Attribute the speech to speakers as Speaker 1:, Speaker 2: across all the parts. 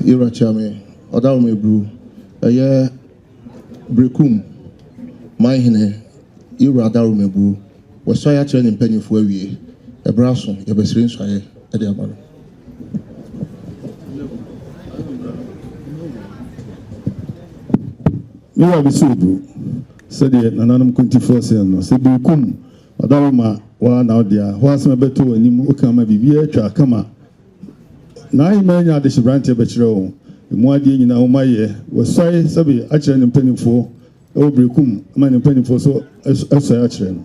Speaker 1: Irachame, Odeefuo, Berekumhene, Odeefuo, was so actually in penny for a year, a brasso, a bestring sire, a Diabuor.
Speaker 2: You are the Subu, said the Nanam 24 cents, said Berekum, Odeefuo, one out there, what's my better when you come a BBH, come up. Na imenya ade shibrante bechiro muadi nyina omaye wasai sabi achire mpanimfo e Berekum ama mpanimfo so asai achire no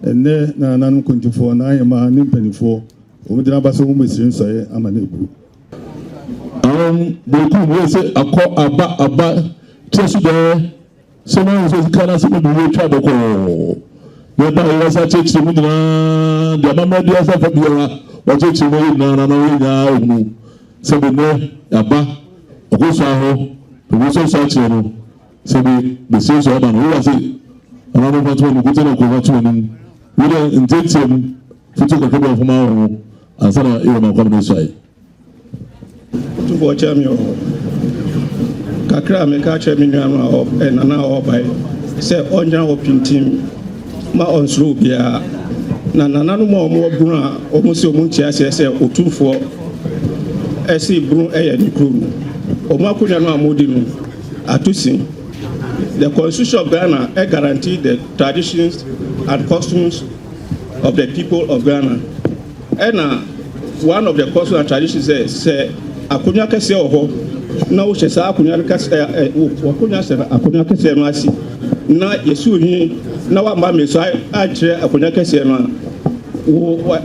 Speaker 2: enne na nanum kontifo na ayema ne mpanimfo omudina baso mu mesirin soye ama na ebu
Speaker 3: Berekum we say akọ aba tresu de so na so kana se be we twa boko ye ba ye sa chechi mu dina de amama dia sa fa biara wa chechi mu na nya omu sabi ne aba okoso aho okoso sachi no sabi be se so aba no wa se another part when go tell ko to ni we dey intention futu ko ko fo ma ho ansana e ma ko no so ai
Speaker 4: to for chamio kakra me ka che me nwa na na obai se onya opintim ma onsro bia na nanu mo buru a omo se omo ntia se Odeefuo esi buru eye ni kuru omo akunya no amodi no atusin. The Constitution of Ghana guarantee the traditions and customs of the people of Ghana. And one of the customs and traditions is akunya kese oho na wo hye akunya kese akunya kese no asi na yesu hi na wa ma meso a kire akunya kese no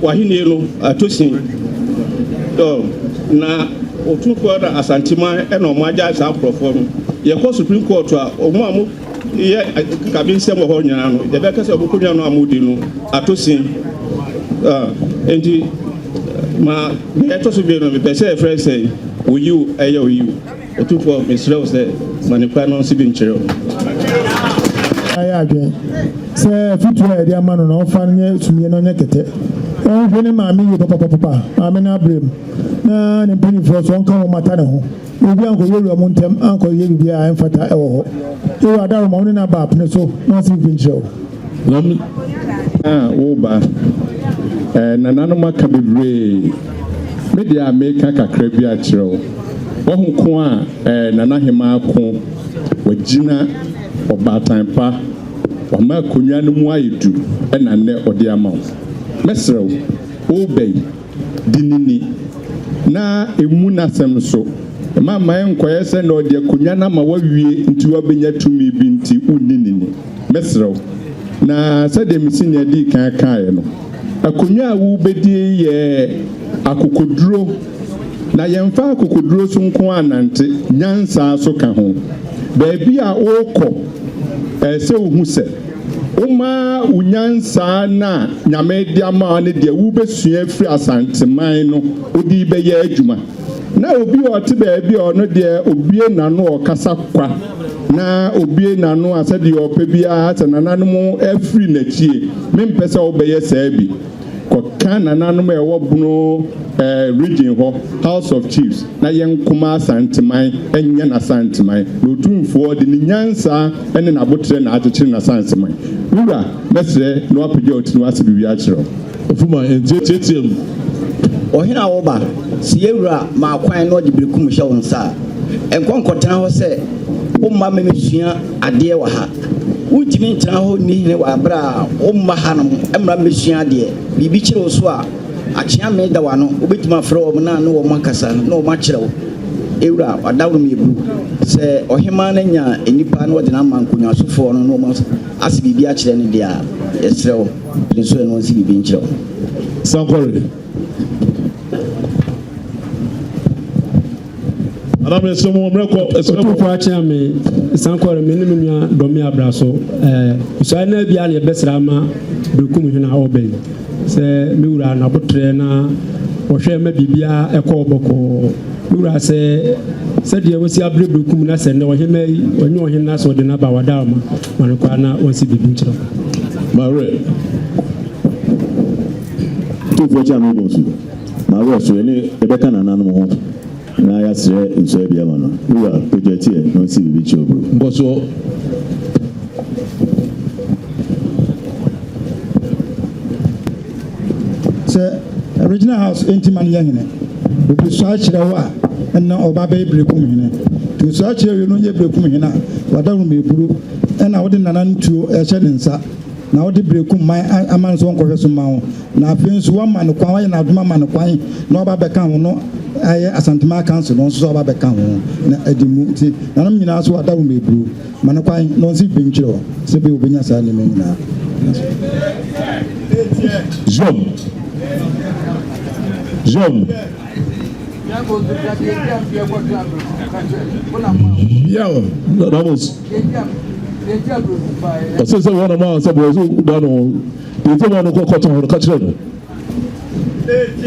Speaker 4: wa hini no atusin na Odeefuo na Asantehene e no mo aja sa profo no ye ko Supreme Court a omo amu ye kabin sem ho nyana no de be kase obukunya no amudi no atosin enti ma ye to so bi no me pese friend say oyu eye oyu Odeefuo Mr. say manipa no si bi nchero
Speaker 5: ayadwe se fitu e dia ma no no fa nye sumie no nye kete hwene ma mi ye papa ma na brem na ne pini for so nka wo mata ne ho obi anko yeru mo ntem anko yeru bia enfata e wo ho e wa dawo mo ne na ba pne so na si vincho
Speaker 6: wo ba na nanu maka bebre media make kakra bi a kiro wo hu ko a nana hema ko wagina obatan pa wa ma konwa no mu ayedu e na ne ode ama mesrew wo bey dinini na emu nasem so ma enkoye se na ode konwa na ma wawie nti wabenya tumi bi nti uninini mesrew na se de misinya di kan no akonwa wo bedi ye akokoduro na yemfa akokoduro so nko anante nyansa so ka ho baabi a wokọ se ohu se uma unyansa na nyame dia ma ne de wo besua firi asanteman no odi be ye adwuma na obi ɔte baabi ɔno deɛ obie n'ano ɔkasa kwa na obie n'ano asɛdeɛ ɔpɛ biara sɛ nananom afiri n'akyie mempɛ sɛ wobɛyɛ saa bi kɔka nananom ɛwɔ bono region hɔ House of Chiefs na yɛn nkoma Asanteman ɛnyɛ n'Asanteman na Odeefuo de ne nyansa ɛne n'abotrɛ na akyekyere n'Asanteman wura mɛsrɛ na wapagya ɔtini wase biribi akyerɛ
Speaker 3: ofuma ntietie mu
Speaker 7: ɔhene a wɔba si yɛwura ma kwan na ɔde Berekum hyɛ wo nsa a nkɔnkɔtena hɔ sɛ womma mmɛsua adeɛ wɔ ha wontumi ntena hɔ ni hene wɔ abrɛ a womma ha no mmra mmɛsua adeɛ biribi kyerɛ wo so a akyea me da wa no wobɛtumi afrɛ wɔ m na ne wɔ m akasa na wɔm akyerɛ wo ewura wadaworo m yɛbu sɛ ɔhema no nya nnipa na wɔde no ama nkonnwasofoɔ no na wɔm ase biribi akyerɛ no deɛ a yɛsrɛ wo pene so ɛno ɔnsi biribi nkyerɛ wo
Speaker 3: sankɔre Adame somo mreko
Speaker 8: Odeefuo akyea me sankɔre me ne me nua dɔme abra so so na bia ne yɛbɛsra ma Berekumhene a ɔbɛn sɛ me wura na botrɛ na wɔhwɛ ma bibia ɛkɔ bɔkɔ me wura sɛ deɛ wɔsi abrɛ Berekum na sɛ ne ɔhema yi ɔnyɛ ɔhene na sɛ ɔde na ba wada ma no kwa na wɔnsi bibi nkyerɛ
Speaker 3: Mare
Speaker 9: Odeefuo akyea me bonsu Mare so ne ɛbɛka nananom ho na yɛsrɛ nso bia ma no wura pɛgyatie na ɔnsi bibi kyerɛ bro
Speaker 3: mboso
Speaker 5: sɛ original house entiman yɛ hene obi so akyerɛ wo a ɛna ɔba bɛyɛ Berekumhene to so akyerɛ wie no yɛ Berekumhene a wadaworo meburu ɛna wode nana ntuo ɛhyɛ ne nsa na wode Berekum man ama nso nkɔhwɛ so ma ho na afei nso wama no kwan wayɛ n'adoma ma no kwan na ɔba bɛka ho no ayɛ Asantema council no nso so ɔba bɛka ho na adi mu nti nanom nyinaa so wadaworo meburu ma no kwan na ɔnsi bi nkyerɛ hɔ sɛ bɛ obɛnya saa nneɛma nyinaa
Speaker 3: John Yo, vamos. Ɔsɛ sɛ wɔn ama sɛ bɔ so da no yɛtɛ wɔn kɔ kɔtɔ hɔ ka kyerɛ no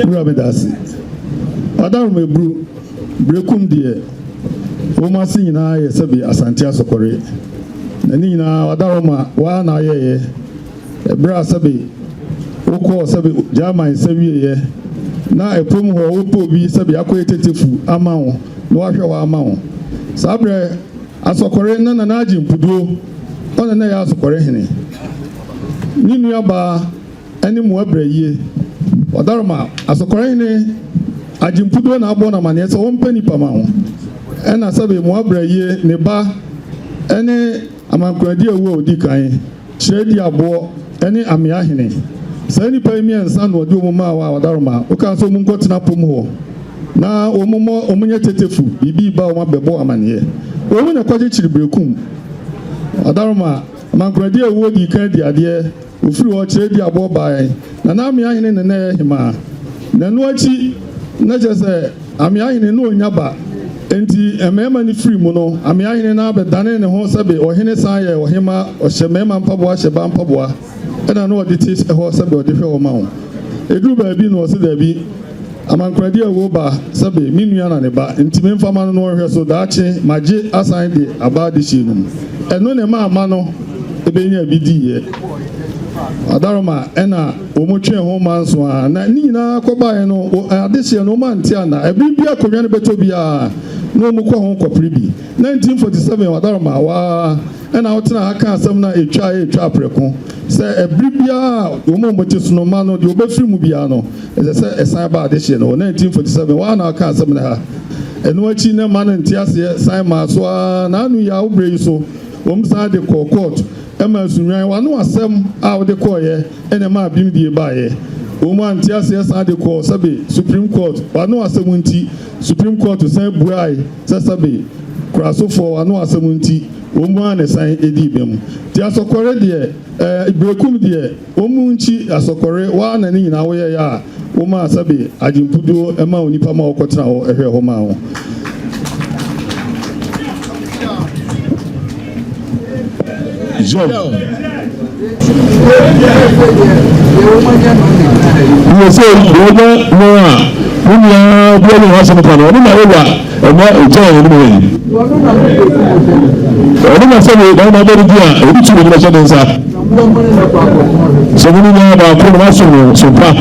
Speaker 2: wura me da ase wadaworo meburu Berekum deɛ wɔn ase nyinaa yɛ sɛbi Asante asɔkɔre na ne nyinaa wadaworo ma waa na ayɛyɛ ɛberɛ a sɛbi wokɔɔ sɛbi German sɛwieɛ na ɛpom hɔ wopɔ bi sɛbi akɔyɛ tetefu ama wo na wahwɛ wɔ ama wo saa berɛ asɔkɔre na nana agye mpuduo ɔna na yɛ asɔkɔre hene ne nuabaa ɛne mmoa brɛ yie wadaworo ma asɔkɔre hene agye mpuduo na abɔ na maneɛ sɛ wɔmpɛ nipa ma ho ɛna sɛbi mmoa brɛ yie ne ba ɛne amankoradi awu a odi kan Kyere Diabuor ɛne Ameahene saa nipa yi mmiɛnsa na ɔde wɔn ma wa wadaworo ma woka nso wɔn nkɔtena pom hɔ na wɔn nyɛ tetefu biribi ba wɔn abɛbɔ amaneɛ wɔn na kɔgye Berekum wadaworo ma amankoradi awu odi kan di adeɛ ofiri hɔ Kyere Diabuor baa na Ameahene ne na yɛ hema na ɛno akyi na kyerɛ sɛ Ameahene na onya ba enti mmarima ne firi mu no Ameahene na abɛdane ne ho sɛbe ɔhene san yɛ ɔhema ɔhyɛ mmarima mpaboa hyɛ ba mpaboa ɛna na ɔde te hɔ sɛbe ɔde hwɛ wɔn ma ho eduru baabi na ɔsi daabi amankoradi awo ba sɛbe me nua na ne ba nti me mfama no ɔhwɛ so daakye magye asan de aba de hyɛ no mu ɛno ne ma ama no ebɛnya bi di yɛ wadaworo ma ɛna wɔn twɛn ho ma nso a na ne nyinaa kɔbaeɛ no ade hyɛ no wɔn ante ana ɛbi bi akonnwa no bɛtɔ biara na wɔn kɔ ho kɔpere bi 1947 wadaworo ma waa ɛna wɔtena ha ka asɛm na etwa aprɛko sɛ ɛbiri biara wɔn a wɔte so no ma no deɛ wɔbɛfiri mu biara no ɛsɛ sɛ ɛsan ba ade hyɛ no 1947 waa na aka asɛm na ha ɛno akyi ne ma no nte aseɛ san ma so a na anu yi a wobere yi so wɔn san de kɔ court ɛma sunwan wano asɛm a wɔde kɔɔyɛ ɛna ma abim die baayɛ wɔn a nte aseɛ san de kɔ sɛbe Supreme Court wano asɛm nti Supreme Court san buae sɛ sɛbe kurasofo wano asɛm nti wɔn a ne san edi bɛm te asɔkɔre deɛ Berekum deɛ wɔn nkyi asɔkɔre waa na ne nyinaa wɔyɛ yɛ a wɔn a sɛbe agyempuduo ɛma onipa ma wɔkɔtena hɔ ɛhwɛ hɔ ma ho
Speaker 3: John Wọ́n sọ ìgbọ́dọ̀ náà Punya Bill has a plan. I don't know what a joy anyway. I don't know something about the idea. It's really much of that. So we know about Promotion, so far.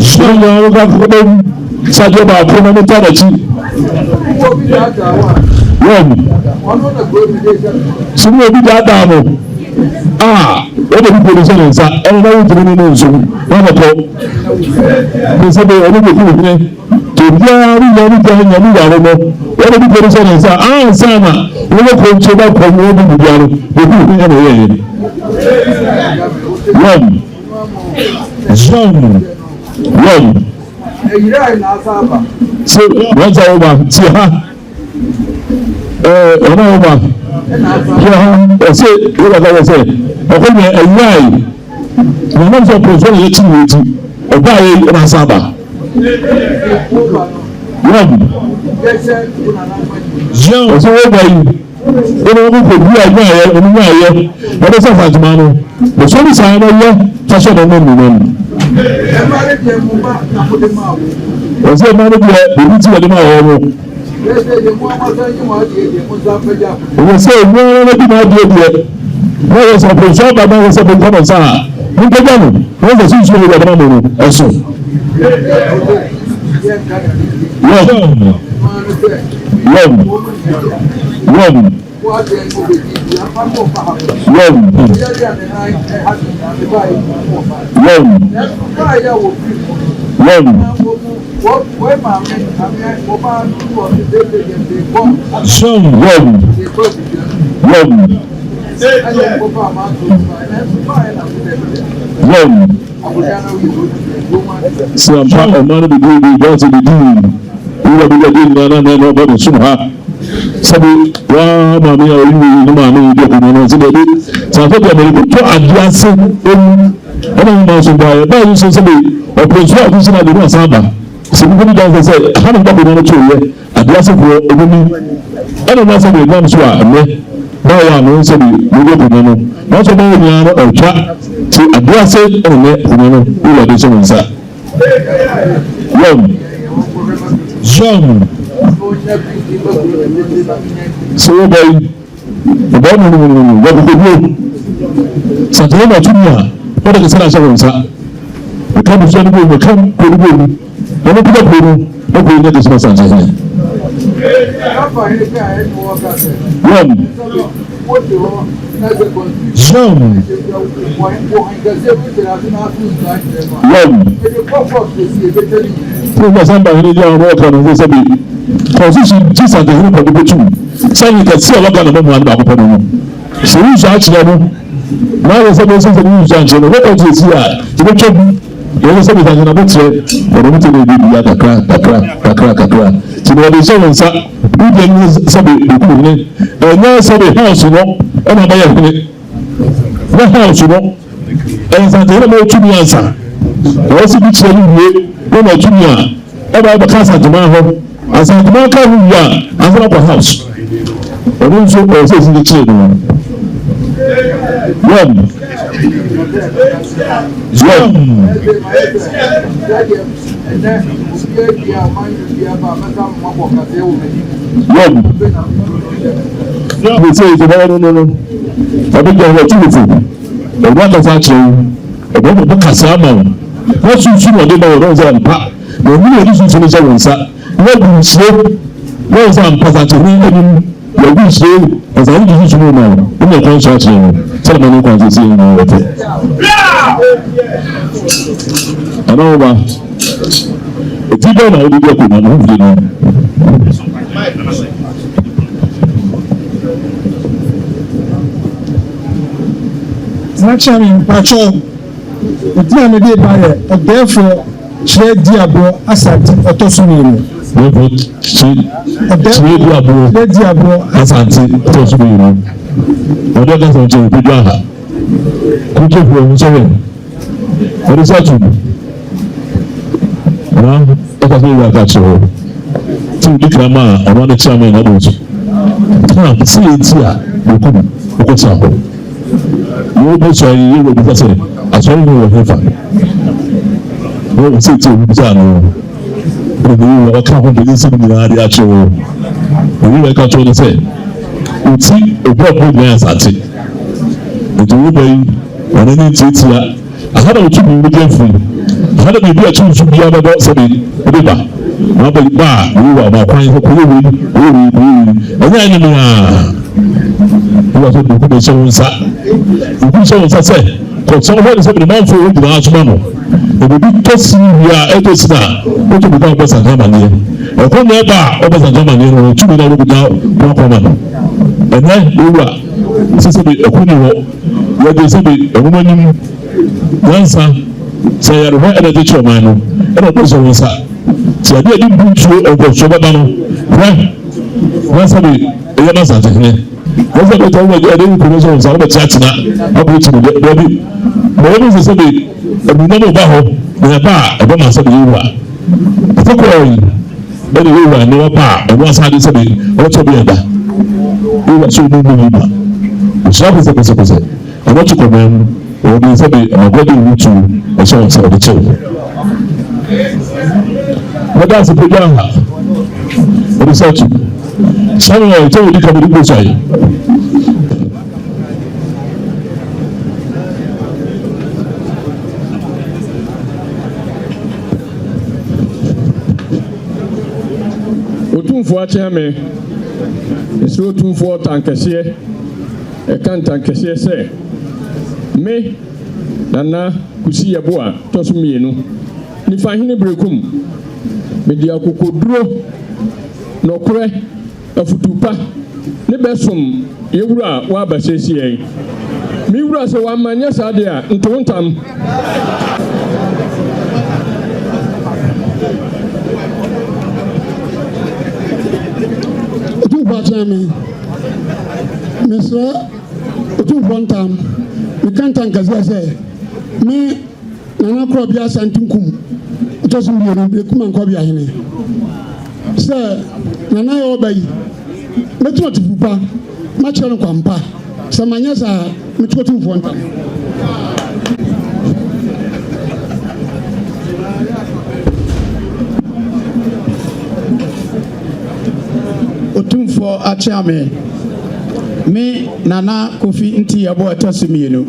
Speaker 3: So now we got Sadio about Promotion. So we will be that down. What the people say is that I know what you mean. So, one of them, they said they are going to be to very what the people say is that Sana, we will go to that promote the Diabuor, the people in the so, once over, see her. Over. I say, what I say, okay, a lie. The number of persons are to obey in Asaba. So, obey. When I go to be a guy, but it's a fat man. The same sign of you, touch on the woman. Was there money the beauty of the man? We say, no, was a person, but I was a big woman. You can go. What's the situation with the money? Also, so I'm part of money to do the to the deal. We will be getting nobody soon. Sabi wa mami ya oyi ni mami yi de ko no se de so to be to aduase emu ona mo so ba e ba yi so se be Opemsuo akusi na de no saba se bi don say ha no ba no to ye aduase ko ebumi ona na se be gbam so a me ba wa no se be mo de ko no no so ba ni ara otwa ti aduase ene no wo de so nsa John so boy the boy no what do you Asantehene na tumia what the say na so nsa the come so no go come ko go no no pita ko no no ko ne so Asantehene John Samba ni dia ro kan no se bi position Jesus and the group of the two say you can see a lot of them one back upon no so you should actually know now you say you should know what you see here you go check you say that na betre but we need to be ya kakra so the so nsa we dey say be ku ni no say the house no e na ba ya ni the house no and Asantehene mo tu ni answer o si bi chere ni no na tumia e ba ba kasa tuma ho Asantehene ka hu ya answer for house o so o se si chere no we say no abi go what you do o wa ka sa chere o bo ka sa ma wọ́n tún tún ọdún bá wọ́n sọ mpa na omi na ẹni tún sọ wọn nsa wọ́n gu nsuo wọ́n sọ mpa Asantehene ẹnim wọ́n gu nsuo ẹ̀sán ẹni tún tún wọn náà wọ́n yẹ kwan sọ akyerẹ wọn sẹ́ni mo ní kwan sọ sí ẹni wọ́n wọ́n tẹ̀. ẹ̀nà wọ́n ba etí bẹ́ẹ̀ na ọdún bí ẹ̀kọ́ náà wọ́n fi dé náà.
Speaker 5: Actually, Pacho. Oti ame de ba ye Odeefuo Kyere Diabuor Asante Otosumiro. Kyere Diabuor
Speaker 3: Asante Otosumiro. Odo ka so je bi aha. Kuke fo nso we. Ori sa tu. Na o ka so ya ka cho. Ti di kama ama na chairman na do. Ha, si etia okudu okota ho. Yo be so yi wo bi say asọ́rọ̀ ní wọ̀ hẹ́fà Wọ́n sì ti òun jà nù. Èmi wọ́n ká hó bẹ̀rẹ̀ sí mi náà rí àkyẹ́ wọ́n. Èmi wọ́n ká tó ní sẹ́, òtí òbí ọ̀pọ̀ ìgbà yẹn sàtì. Ètò wọ́n bẹ̀ yìí, wọ́n ní tiẹ̀tiẹ̀. Àhádà òtún mi wọ́n jẹ́ fún mi. Àhádà mi bí ẹ̀tún bí abẹ́bọ́ sẹ́bi ẹ̀dẹ́ bá. Wọ́n bẹ̀ bá wọ́n wà ọmọ àkwan yẹn kọ́ wọ́n ẹ̀yẹ́ ẹni mi hàn. Wọ́n wá fẹ́ dùkú bẹ̀ sẹ́wọ́n nsá. Dùkú sẹ́wọ́n nsá sẹ́, kọ̀ọ̀tàn wọ́n sẹ́bi ní máa ń fọ owó gyina asoma nù. Èbèbí tọ́sí wíwá ẹ̀tọ́ sí náà ó tún bìkan ọbẹ̀ sàǹkà màníyẹ. Ẹ̀kọ́ ní ẹ̀bà ọbẹ̀ sàǹkà màníyẹ nù ọ̀tún mi náà ló gbìyà wọ́n kọ́ mà nù. Ẹ̀nẹ́ wíwá sísè bi ẹ̀kọ́ ni wọ́ yẹ́dẹ̀ sẹ́bi ẹ̀wọ́n ẹ̀ním yansa sẹ yàrá hɔ ɛna ɛdɛkyɛ ɔman no ɛna ɔbɛ sɔ wɔn nsa tí a de ɛdi buntuo ɛgbɔsɔ bɛba no wɔn sɛbi ɛyɛ no Asantehene wɔn sɛbi ɛtɔ wɔn ɛde nkonnwa sɔ wɔn nsa wɔbɛ kyerɛkyerɛ aburo ti mu dɛbi ma wɔn sɛ sɛbi ɛnumam ɔba hɔ na ɛba a ɛbɛ ma sɛbi yewura ɛfɔkɔɔ yi ɛna yewura ne wɔba a ɛno asade sɛbi ɔbɛtɔ bi ɛda yewura so ɔmo mu yi ba ɔsɔ pɛsɛpɛsɛpɛsɛ ɔbɛtɔ kɔmɛn mu ɔdi sɛbi ɔmɔgɔdi wutu ɛhyɛ wɔn sɛ ɔde kyɛw wɔda ase pɛgya ha ɔde sɛ ɔtu sani wɔ ɛkyɛ wɔdi kamadi gbɔ sɔɛ
Speaker 6: otumfoɔ akyɛn me esi otumfoɔ tankɛseɛ ɛka ntankɛseɛ sɛ me Nana Diabuor tɔso mmienu Nifahene Berekum mede akokoduro nɔkorɛ afutupa ne bɛsom yɛwura a waba siesie me wura sɛ wama nyɛ saa deɛ a ntontam
Speaker 5: otumfoɔ akyɛn me mesrɛ otumfoɔ ntam mekanta nkɛseɛ sɛ me Nana korɔ bi Asante nkum ɔtɔso mmienu Berekum ankɔ bi ahene sɛ Nana yɛ ɔba yi mɛtuma te fupa makyerɛ no kwampa sɛ manyɛ saa metu otumfoɔ ntam
Speaker 7: otumfoɔ akyɛn me Nana Diabuor ɛtɔso mmienu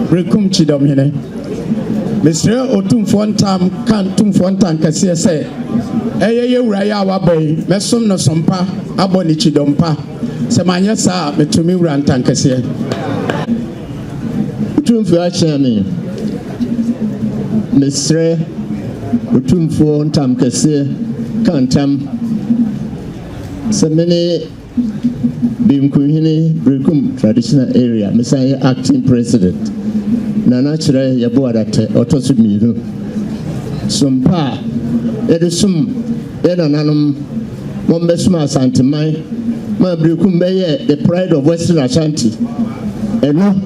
Speaker 7: Berekum Kyidɔmhene mesrɛ otumfoɔ ntam kan tumfoɔ ntam kɛseɛ sɛ ɛyɛ yɛwura yɛ a waba yi mɛsom no sompa abɔ ne kyidɔmpa sɛ manyɛ saa metumi wura ntam kɛseɛ
Speaker 10: otumfoɔ akyɛn me mesrɛ otumfoɔ ntam kɛseɛ kan ntam sɛ mene Berekumhene Berekum traditional area mesan yɛ acting president Nana kyerɛ Diabuor adate ɔtɔso mmienu sompa a yɛde som yɛ nananom wɔn bɛsom Asanteman ma Berekum bɛyɛ the pride of Western Ashanti ɛno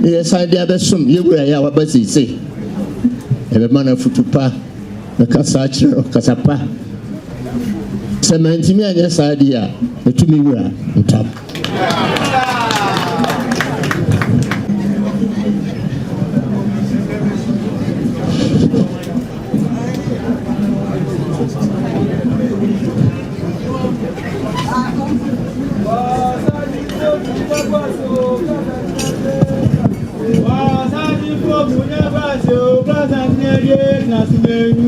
Speaker 10: ne yɛsan de abɛsom yɛwura yɛ a waba seesei ɛbɛma no afutupa bɛkasa akyerɛ ɔkasapa sɛ mantimi anyɛ saa deɛ a ɛtumi wura ntam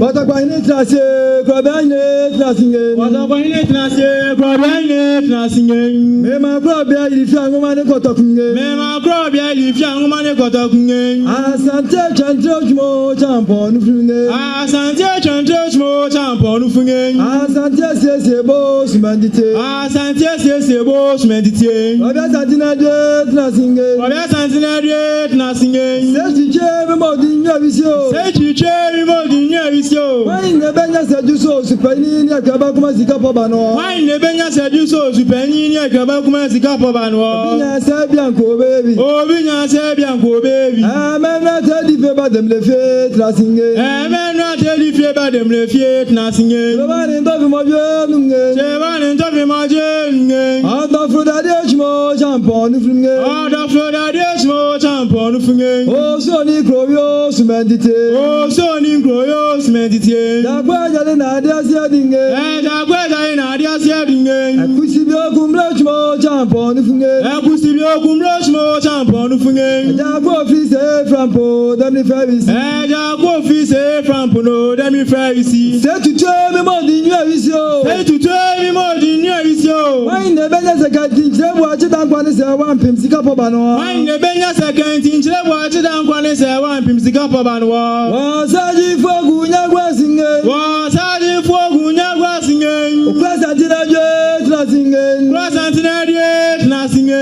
Speaker 5: Watakwaine trase, kwabaine trasinge.
Speaker 8: Watakwaine trase, kwabaine trasinge.
Speaker 5: Mema kwabia ilifia ngomane kotokunge.
Speaker 8: Mema kwabia ilifia ngomane kotokunge.
Speaker 5: Asante chantre chmo champo nufunge.
Speaker 8: Asante chantre chmo champo nufunge.
Speaker 5: Asante sesebo sumandite.
Speaker 8: Asante sesebo sumandite.
Speaker 5: Wabia santina de trasinge.
Speaker 8: Wabia santina de trasinge.
Speaker 5: Sechiche mimodi nyavisio.
Speaker 8: Sechiche mimodi nyavisio.
Speaker 5: Wai nebenya sejuso supeni ni akaba kuma sikapo bano.
Speaker 8: Wai nebenya sejuso supeni ni akaba kuma sikapo bano.
Speaker 5: Obinya sebianko baby.
Speaker 8: Obinya sebianko baby.
Speaker 5: Amen na tedi fe badem le fe trasinge.
Speaker 8: Amen na tedi fe badem le fe trasinge.
Speaker 5: Sebani ndovi moje nunge.
Speaker 8: Sebani ndovi moje nunge.
Speaker 5: Ada flodade chmo champo nufunge.
Speaker 8: Ada flodade chmo champo no fungen.
Speaker 11: Oh, so ni kroyo sumendite.
Speaker 8: Oh, so ni kroyo sumendite.
Speaker 11: Dagwa jale na adia sia dinge.
Speaker 8: Dagwa jale na adia sia dinge.
Speaker 11: Akusi bi okumra chmo champo no fungen.
Speaker 8: Akusi bi okumra chmo champo no fungen.
Speaker 11: Dagwa office frampo demi favisi.
Speaker 8: Dagwa office frampo no demi favisi.
Speaker 11: Say to tell me more than you are visio.
Speaker 8: Say to tell me more than you are visio.
Speaker 11: Why in the benya second thing watch it and kwane say one pim sika po bano.
Speaker 8: Why in the benya second thing watch it and kwane say one pim sika po bano.
Speaker 11: Wa saji fogu nyagwa singe.
Speaker 8: Wa saji fogu nyagwa singe.
Speaker 11: O klasa tina je tna singe.
Speaker 8: Klasa tina je tna singe.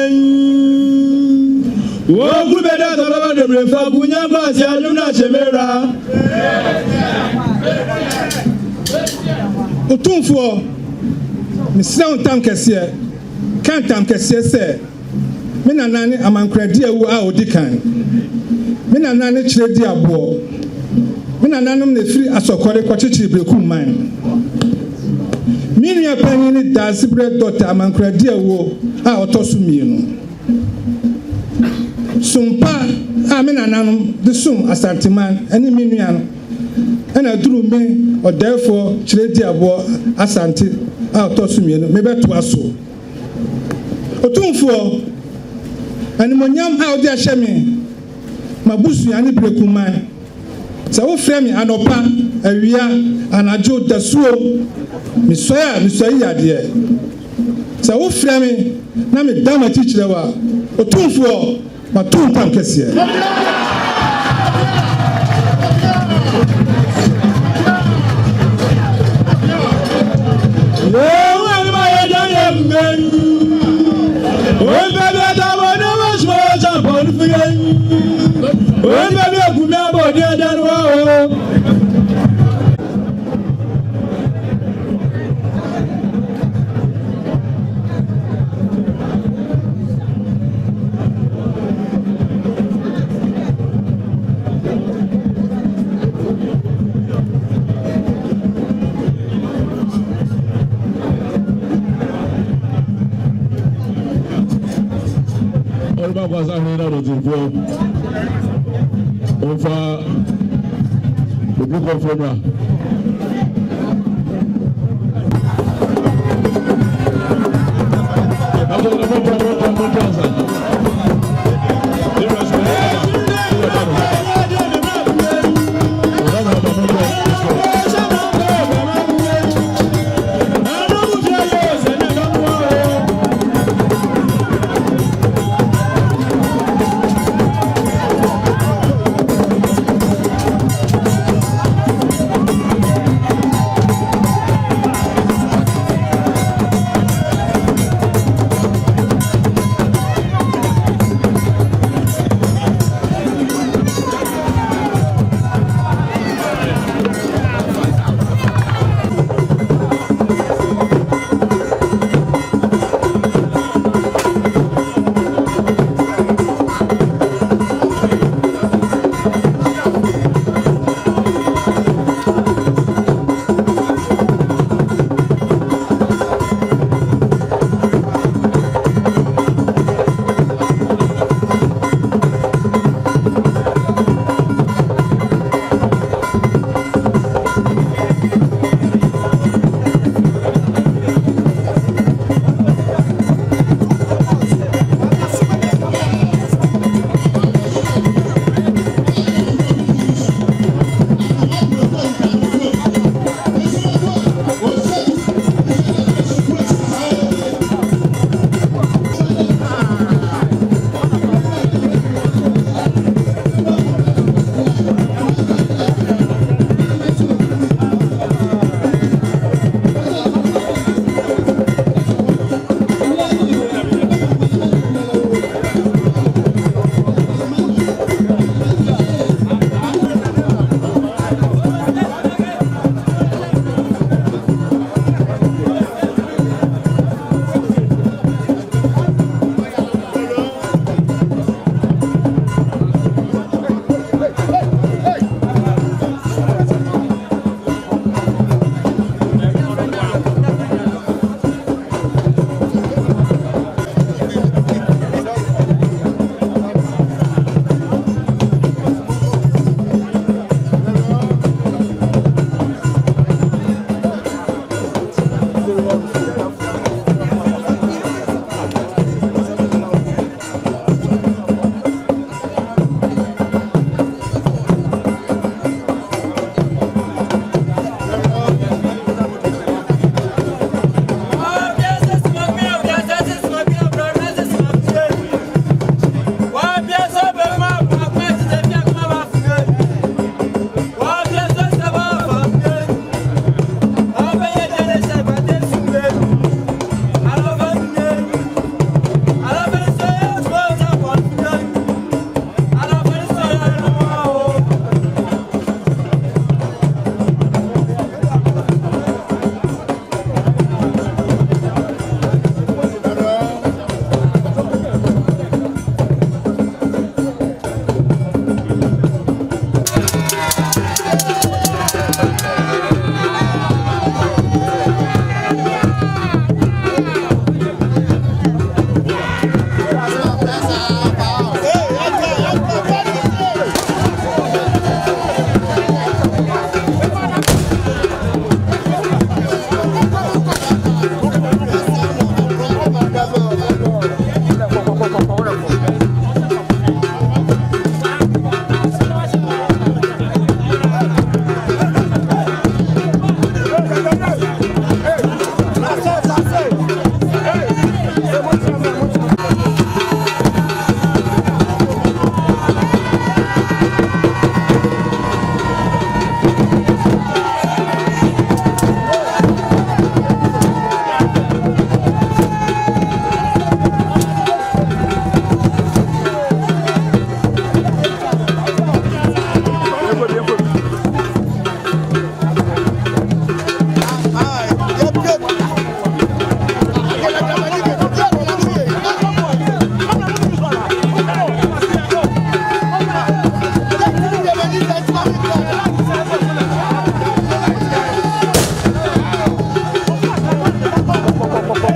Speaker 8: Wo kubeda kababa de brefa bunyagwa si ajumna chemera. Odeefuo misna untam kese kan tam kese se me nanane amankradi awu a odikan me nanane Kyere Diabuor me nananom na firi asokore kwachichi Berekumhene me nua panyin ni Diabuor daughter amankradi awu a otoso mienu sumpa a me nananom de sum Asantehene ene me nua no ena duru me Odeefuo Kyere Diabuor Asante a otoso mienu me beto aso Odeefuo animonyam a odi ahye me mabusu ya ne Berekumhene se wo frɛ me anopa awia anajo dasuo misoya yade se wo frɛ me na me dama tikyire wa Odeefuo ma tontam kɛse
Speaker 3: Asantehene Odeefuo over the book of Romans.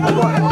Speaker 12: Boy.